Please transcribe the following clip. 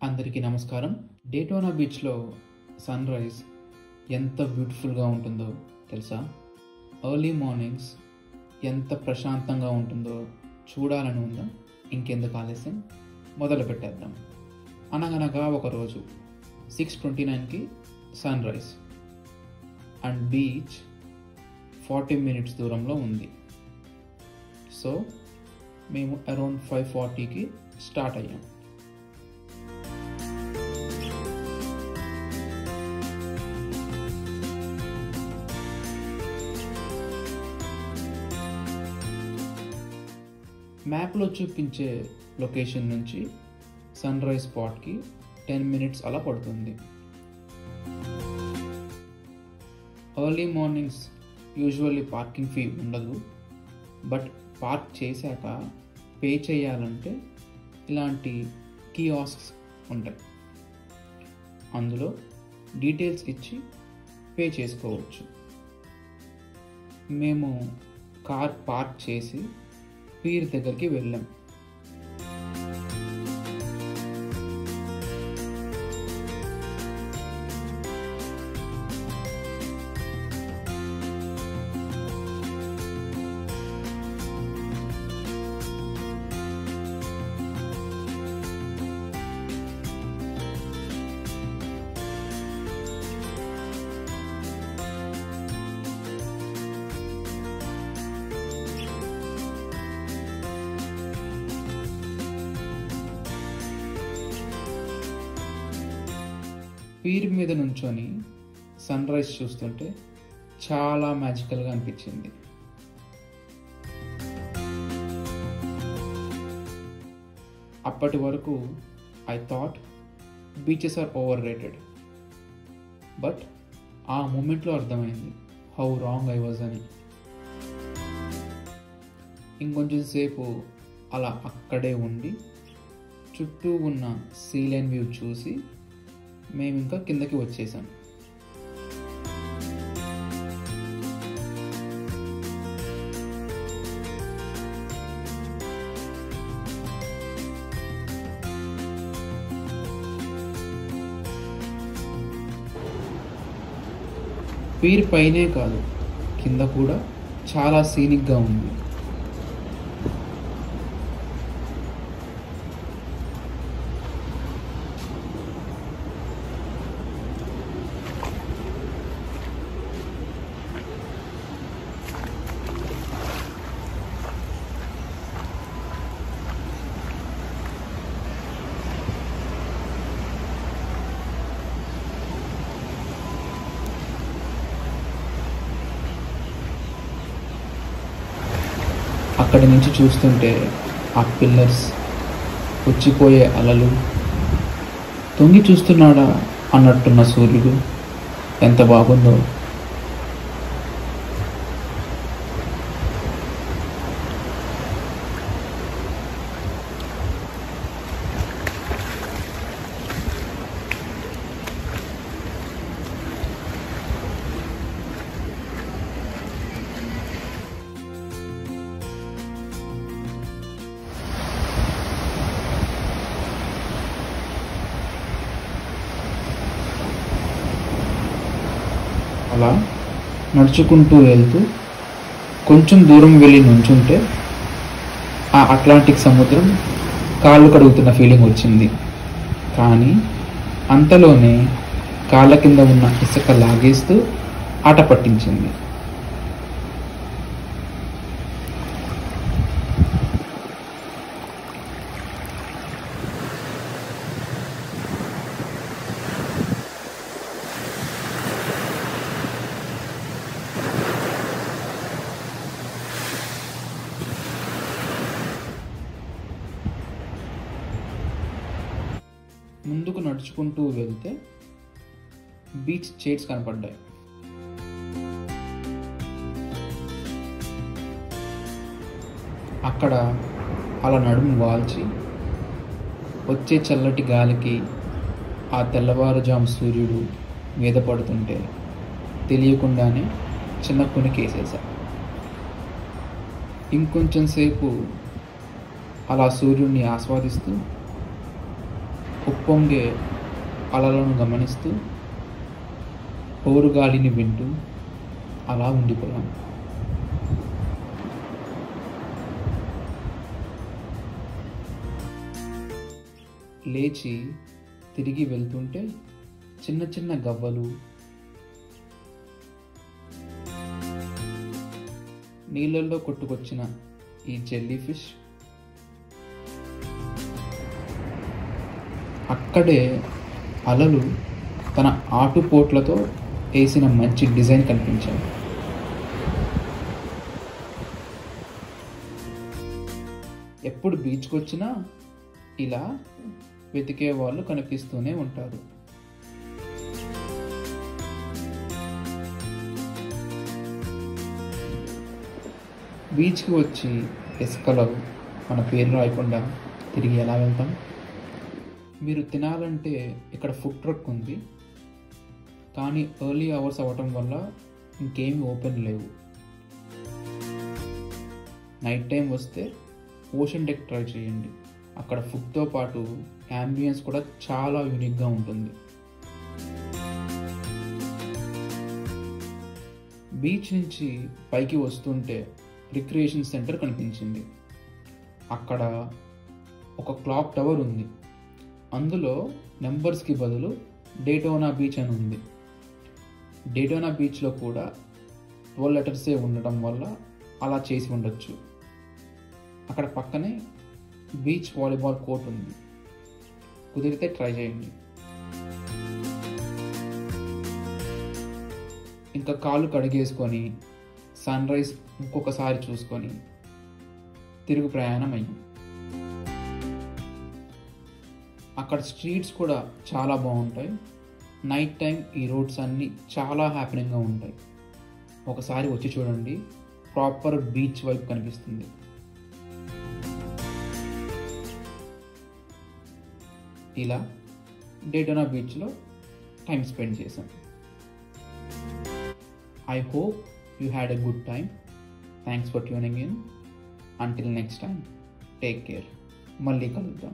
అందరికీ నమస్కారం. డేటోనా బీచ్లో సన్ రైజ్ ఎంత బ్యూటిఫుల్గా ఉంటుందో తెలుసా? ఎర్లీ మార్నింగ్స్ ఎంత ప్రశాంతంగా ఉంటుందో చూడాలని ఉందా? ఇంకెందుకు ఆలస్యం, మొదలు పెట్టేద్దాం. అనగనగా ఒకరోజు 6:29కి sunrise and beach 40 minutes దూరంలో ఉంది. సో మేము అరౌండ్ 5:40కి స్టార్ట్ అయ్యాం. మ్యాప్లో చూపించే లొకేషన్ నుంచి సన్ రైజ్ స్పాట్కి 10 minutes అలా పడుతుంది. Early mornings usually parking fee ఉండదు, బట్ పార్క్ చేశాక పే చేయాలంటే ఇలాంటి కియాస్క్స్ ఉంటాయి. అందులో డీటెయిల్స్ ఇచ్చి పే చేసుకోవచ్చు. మేము కార్ పార్క్ చేసి పీర్ దగ్గరికి వెళ్ళాం. పీర్ మీద నుంచొని సన్ రైజ్ చూస్తుంటే చాలా మ్యాజికల్గా అనిపించింది. అప్పటి వరకు I thought beaches are overrated, but ఆ మూమెంట్లో అర్థమైంది హౌ రాంగ్ ఐ వాజ్ అని. ఇంకొంచెం సేపు అలా అక్కడే ఉండి చుట్టూ ఉన్న సీ లైన్ వ్యూ చూసి మేము ఇంకా కిందకి వచ్చేసాం. పీర్ పైనే కాదు, కింద కూడా చాలా సీనిక్గా ఉంది. అక్కడి నుంచి చూస్తుంటే ఆ పిల్లర్స్, వచ్చిపోయే అలలు, తొంగి చూస్తున్నాడా అన్నట్టున్న సూర్యుడు ఎంత బాగుందో. అలా నడుచుకుంటూ వెళ్తూ కొంచెం దూరం వెళ్ళి నుంచుంటే ఆ అట్లాంటిక్ సముద్రం కాళ్ళు కడుగుతున్న ఫీలింగ్ వచ్చింది. కానీ అంతలోనే కాళ్ళ కింద ఉన్న ఇసుక లాగేస్తూ ఆట పట్టించింది. ముందుకు నడుచుకుంటూ వెళ్తే బీచ్ చైర్స్ కనపడ్డాయి. అక్కడ అలా నడుము వాల్చి వచ్చే చల్లటి గాలికి ఆ తెల్లవారుజాము సూర్యుడు మీద పడుతుంటే తెలియకుండానే చిన్న కునికేసేసా. ఇంకొంచెం సేపు అలా సూర్యుడిని ఆస్వాదిస్తూ ఉప్పొంగే అలలను గమనిస్తూ ఓరుగాలిని వింటూ అలా ఉండిపోయాం. లేచి తిరిగి వెళ్తుంటే చిన్న చిన్న గవ్వలు, నీళ్ళల్లో కొట్టుకొచ్చిన ఈ జెల్లీ ఫిష్, అక్కడే అలలు తన ఆటుపోట్లతో వేసిన మంచి డిజైన్ కనిపించాయి. ఎప్పుడు బీచ్కి వచ్చినా ఇలా వెతికే వాళ్ళు కనిపిస్తూనే ఉంటారు. బీచ్కి వచ్చి ఇసుకలో మన పేరు రాయకుండా తిరిగి ఎలా వెళ్తాం? మీరు తినాలంటే ఇక్కడ ఫుడ్ ట్రక్ ఉంది, కానీ ఎర్లీ అవర్స్ అవ్వటం వల్ల ఇంకేమీ ఓపెన్ లేవు. నైట్ టైం వస్తే ఓషన్ డెక్ ట్రై చేయండి. అక్కడ ఫుడ్తో పాటు యాంబియన్స్ కూడా చాలా యూనిక్గా ఉంటుంది. బీచ్ నుంచి పైకి వస్తుంటే రిక్రియేషన్ సెంటర్ కనిపించింది. అక్కడ ఒక క్లాక్ టవర్ ఉంది. అందులో నెంబర్స్కి బదులు డేటోనా బీచ్ అని ఉంది. డేటోనా బీచ్లో కూడా 12 లెటర్సే ఉండటం వల్ల అలా చేసి ఉండొచ్చు. అక్కడ పక్కనే బీచ్ వాలీబాల్ కోర్ట్ ఉంది. కుదిరితే ట్రై చేయండి. ఇంకా కాళ్ళు కడిగేసుకొని సన్ రైజ్ ఇంకొకసారి చూసుకొని తిరుగు ప్రయాణం అయ్యాం. అక్కడ స్ట్రీట్స్ కూడా చాలా బాగుంటాయి. నైట్ టైం ఈ రోడ్స్ అన్నీ చాలా హ్యాపీనింగ్గా ఉంటాయి. ఒకసారి వచ్చి చూడండి, ప్రాపర్ బీచ్ వైపు కనిపిస్తుంది. ఇలా డేటోనా బీచ్లో టైం స్పెండ్ చేశాం. I hope you had a good time. Thanks for tuning in. Until next time, take care. మళ్ళీ కలుద్దాం.